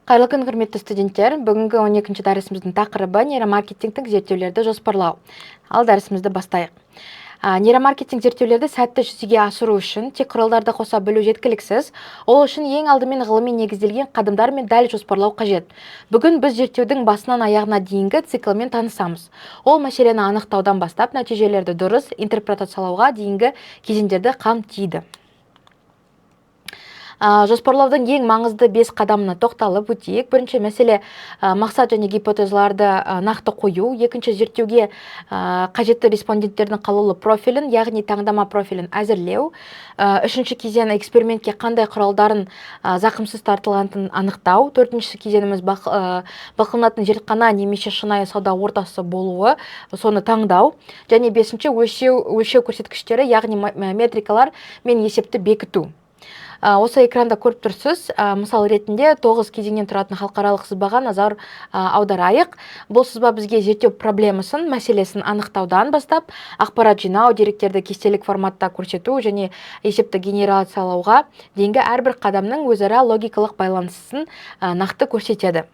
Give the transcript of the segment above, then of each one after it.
Қайырлы күн, құрметті студенттер. Бүгінгі 12-ші дәрісіміздің тақырыбы нейромаркетингтік зерттеулерді жоспарлау. Ал дәрісімізді бастайық. Нейромаркетинг зерттеулерді сәтті жүзеге асыру үшін тек құралдарды қоса білу жеткіліксіз. Ол үшін ең алдымен ғылыми негізделген қадамдар мен дәл жоспарлау қажет. Бүгін біз зерттеудің басынан аяғына дейінгі циклмен танысамыз. Ол мәселені анықтаудан бастап нәтижелерді дұрыс интерпретациялауға дейінгі кезеңдерді қамтиды. Жоспарлаудың ең маңызды 5 қадамына тоқталып өтейік. Бірінші мәселе мақсат және гипотезаларды нақты қою. Екінші, зерттеуге қажетті респонденттердің қалаулы профилін, яғни таңдама профилін әзірлеу. Үшінші кезең экспериментке қандай құралдарын зақымсыз тартылатынын анықтау. Төртінші кезеңіміз бақыланатын зертхана немесе шынайы сауда ортасы болуы, соны таңдау. Және бесінші, өлшеу көрсеткіштері, яғни метрикалар мен есепті бекіту. Осы экранда көріп тұрсыз, мысал ретінде 9 кезеңнен тұратын халықаралық сызбаға назар аударайық. Бұл сызба бізге зерттеу проблемасын, мәселесін анықтаудан бастап, ақпарат жинау, деректерді кестелік форматта көрсету және есепті генерациялауға дейінгі әрбір қадамның өзара логикалық байланысын нақты көрсетеді.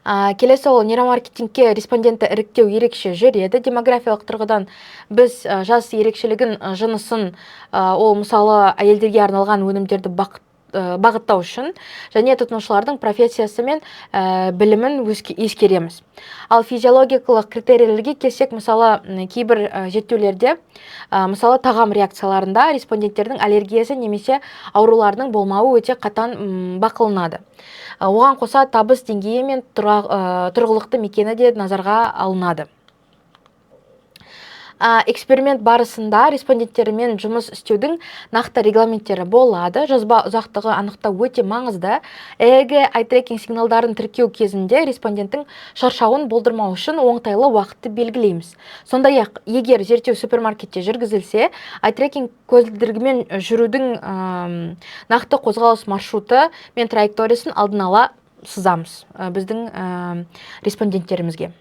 Келесі ол нейромаркетингке респондентті іріктеу ерекше жүреді. Демографиялық тұрғыдан біз жас ерекшелігін, жынысын, ол мысалы әйелдерге арналған өнімдерді бағыттау үшін және тұтынушылардың профессиясы мен білімін ескереміз. Ал физиологиялық критерийлерге келсек, мысалы кейбір зерттеулерде, мысалы тағам реакцияларында респонденттердің аллергиясы немесе ауруларының болмауы өте қатаң бақыланады. Оған қоса табыс деңгейі мен тұрғылықты мекені де назарға алынады. Эксперимент барысында респонденттермен жұмыс істеудің нақты регламенттері болады. Жазба ұзақтығы анықтау өте маңызды. EEG ай-трекинг сигналдарын тіркеу кезінде респонденттің шаршауын болдырмау үшін оңтайлы уақытты белгілейміз. Сондай-ақ, егер зерттеу супермаркетте жүргізілсе, ай-трекинг көзілдірігімен жүрудің нақты қозғалыс маршруты мен траекториясын алдын ала сызамыз біздің респонденттерімізге.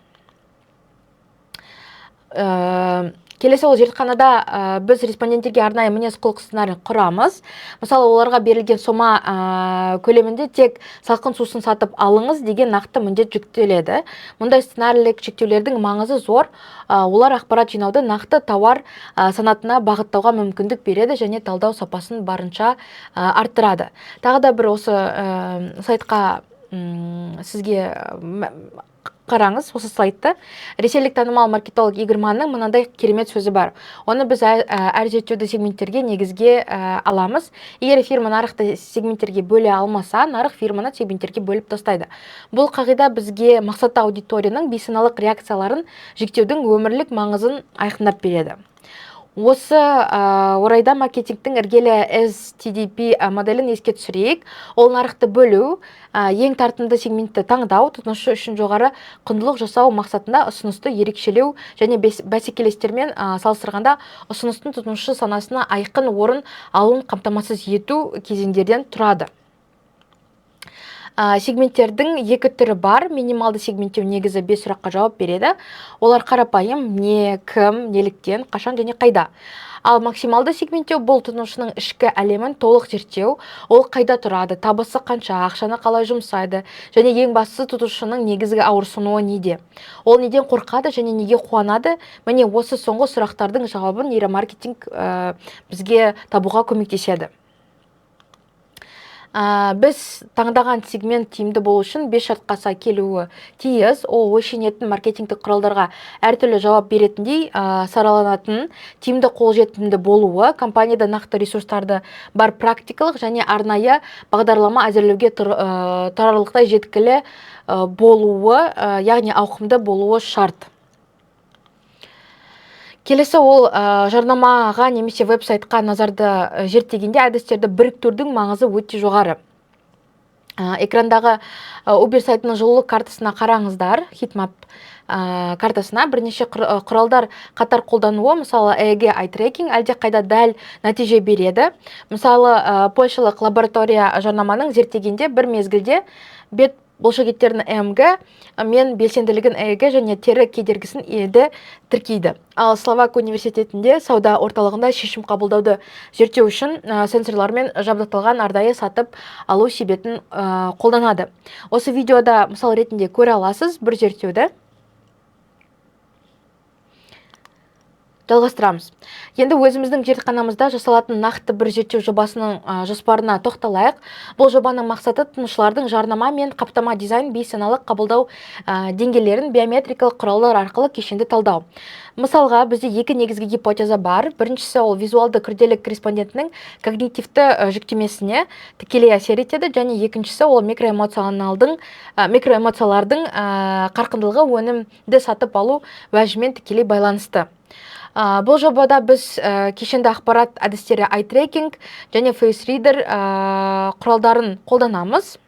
Келесі ол зертханада біз респонденттерге арнайы мінез-құлық сценарийін құрамыз. Мысалы, оларға берілген сома көлемінде тек салқын сусын сатып алыңыз деген нақты міндет жүктеледі. Мұндай сценарийлік шектеулердің маңызы зор. Олар ақпарат жинауды нақты тауар санатына бағыттауға мүмкіндік береді және талдау сапасын барынша арттырады. Тағы да бір осы сайтқа сізге қараңыз, осы слайдты. Ресейлік танымал маркетолог Игорь Манның мынандай керемет сөзі бар. Оны біз әр зерттеуді сегменттерге негізге аламыз. Егер фирма нарықты сегменттерге бөле алмаса, нарық фирманы сегменттерге бөліп тастайды. Бұл қағида бізге мақсатты аудиторияның бейсаналық реакцияларын жіктеудің өмірлік маңызын айқындап береді. Осы орайда маркетингтің іргелі STDP моделін еске түсірейік. Ол нарықты бөлу, ең тартымды сегментті таңдау, тұтынушы үшін жоғары құндылық жасау мақсатында ұсынысты ерекшелеу және бәсекелестермен салыстырғанда ұсыныстың тұтынушы санасына айқын орын алуын қамтамасыз ету кезеңдерден тұрады. Сегменттердің екі түрі бар. Минималды сегменттеу негізі 5 сұраққа жауап береді. Олар қарапайым: не, кім, неліктен, қашан және қайда. Ал максималды сегменттеу бұл тұтынушының ішкі әлемін толық зерттеу. Ол қайда тұрады, табысы қанша, ақшаны қалай жұмсайды және ең бастысы тұтынушының негізгі ауырсынуы неде. Ол неден қорқады және неге қуанады? Міне осы соңғы сұрақтардың жауабын нейромаркетинг бізге табуға көмектеседі. Біз таңдаған сегмент тиімді болу үшін 5 шартқа сай келуі тиіс. Ол өлшенетін маркетингтік құралдарға әртүрлі жауап беретіндей сараланатын, тиімді қолжетімді болуы, компанияда нақты ресурстарды бар практикалық және арнайы бағдарлама әзірлеуге тұрарлықтай жеткілі болуы, яғни ауқымды болуы шарт. Келесі ол жарнамаға немесе веб-сайтқа назарды зерттегенде әдістерді біріктірудің маңызы өте жоғары. Экрандағы Uber сайтының жылулық картасына қараңыздар, хитмап картасына бірнеше құралдар қатар қолдануы, мысалы EEG ай-трекинг әлде қайда дәл нәтиже береді. Мысалы, польшалық лаборатория жарнаманың зерттегенде бір мезгілде бет бұл шөгеттердің м-гі мен белсенділігін е-ге және тері кедергісін е-ді тіркейді. Ал Словак университетінде сауда орталығында шешім қабылдауды зерттеу үшін сенсорлармен жабдықталған арнайы сатып алу себетін қолданады. Осы видеода мысал ретінде көре аласыз бір зерттеуді. Жалғастырамыз. Енді өзіміздің зертханамызда жасалатын нақты бір зерттеу жобасының жоспарына тоқталайық. Бұл жобаның мақсаты тұтынушылардың жарнама мен қаптама дизайн бейсаналық қабылдау деңгейлерін биометрикалық құралдар арқылы кешенді талдау. Мысалға, бізде екі негізгі гипотеза бар. Біріншісі ол визуалды күрделік респондентінің когнитивті жүктемесіне тікелей әсер етеді, және екіншісі ол микроэмоциялардың қарқындылығы өнімді сатып алу уәжімен тікелей байланысты. Бұл жобада біз кешенді ақпарат әдістері ай-трекинг және фейс-ридер құралдарын қолданамыз.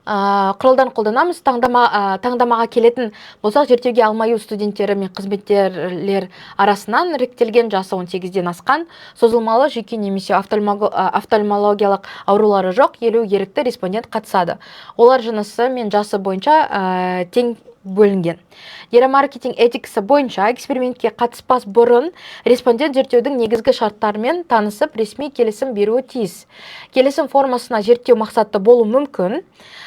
Таңдамаға келетін болсақ, зерттеуге алмайу студенттері мен қызметкерлер арасынан іріктелген жасы 18-ден асқан, созылмалы жүйке немесе офтальмологиялық аурулары жоқ 50 ерікті респондент қатысады. Олар жынысы мен жасы бойынша тең бөлінген. Нейромаркетинг этикасы бойынша экспериментке қатыспас бұрын респондент зерттеудің негізгі шарттарымен танысып, ресми келісім беруі тиіс. Келісім формасына зерттеу мақсатты болу мүмкін,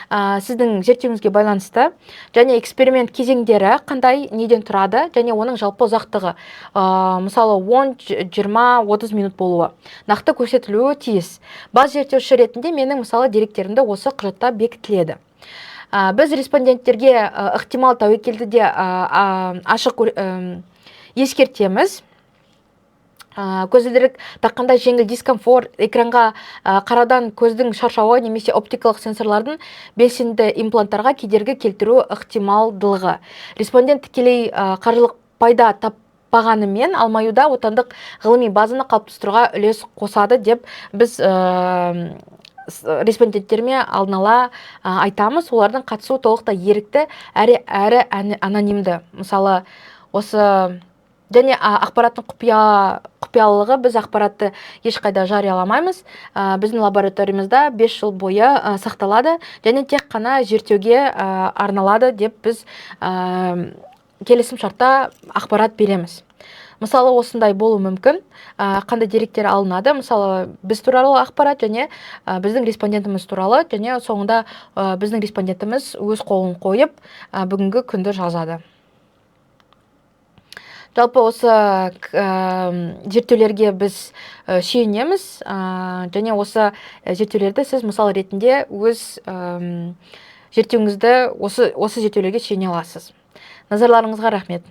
сіздің зерттеуіңізге байланысты, және эксперимент кезеңдері қандай, неден тұрады, және оның жалпы ұзақтығы, мысалы 10, 20, 30 минут болуы, нақты көрсетілуі тиіс. Бас зерттеуші ретінде менің мысалы деректерімді осы құжатта бекітіледі. Біз респонденттерге ықтимал тәуекелді де ашық ескертеміз. Көзілдірік таққанда жеңіл дискомфорт, экранға қараудан көздің шаршауы немесе оптикалық сенсорлардың белсенді импланттарға кедергі келтіру ықтималдылығы. Респондент тікелей қаржылық пайда таппағанымен алмаюда отандық ғылыми базаны қалыптастыруға үлес қосады деп біз респонденттерме алдын ала айтамыз. Олардың қатысуы толықтай ерікті әрі анонимді. Мысалы, осы және ақпараттың құпиялылығы, біз ақпаратты ешқайда жарияламаймыз. Біздің лабораториямызда 5 жыл бойы сақталады және тек қана зерттеуге арналады деп біз келісім шартта ақпарат береміз. Мысалы, осындай болу мүмкін, қандай деректер алынады, мысалы, біз туралы ақпарат және біздің респондентіміз туралы, және соңында біздің респондентіміз өз қолын қойып, бүгінгі күнді жазады. Жалпы осы зерттеулерге біз сүйенеміз, және осы зерттеулерді сіз мысал ретінде өз зерттеуіңізді осы зерттеулерге сүйене аласыз. Назарларыңызға рахмет.